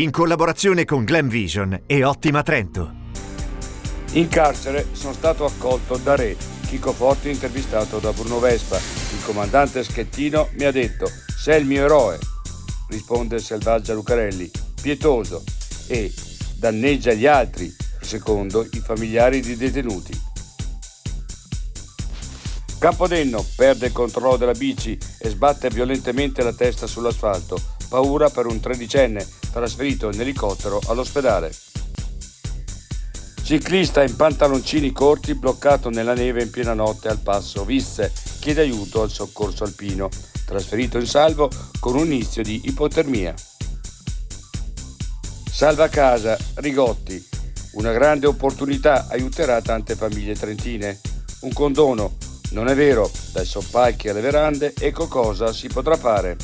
in collaborazione con Glam Vision e Ottima Trento. In carcere sono stato accolto da Re. Chico Forti intervistato da Bruno Vespa. Il comandante Schettino mi ha detto: sei il mio eroe. Risponde Selvaggia Lucarelli: pietoso, e danneggia gli altri, secondo i familiari di detenuti. Campodenno perde il controllo della bici e sbatte violentemente la testa sull'asfalto. Paura per un tredicenne trasferito in elicottero all'ospedale. Ciclista in pantaloncini corti bloccato nella neve in piena notte al passo Visse, chiede aiuto al soccorso alpino, trasferito in salvo con un inizio di ipotermia. Salva casa, Rigotti, una grande opportunità, aiuterà tante famiglie trentine. Un condono, non è vero, dai soppalchi alle verande, ecco cosa si potrà fare.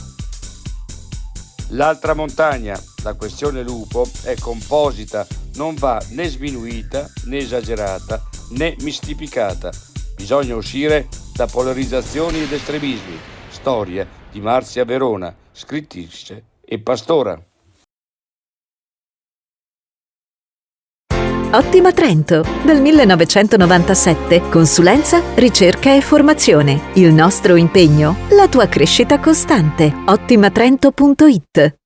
L'altra montagna, la questione lupo, è composita, non va né sminuita né esagerata né mistificata. Bisogna uscire da polarizzazioni ed estremismi. Storie di Marzia Verona, scrittrice e pastora. Ottima Trento, dal 1997, consulenza, ricerca e formazione. Il nostro impegno, la tua crescita costante. Ottimatrento.it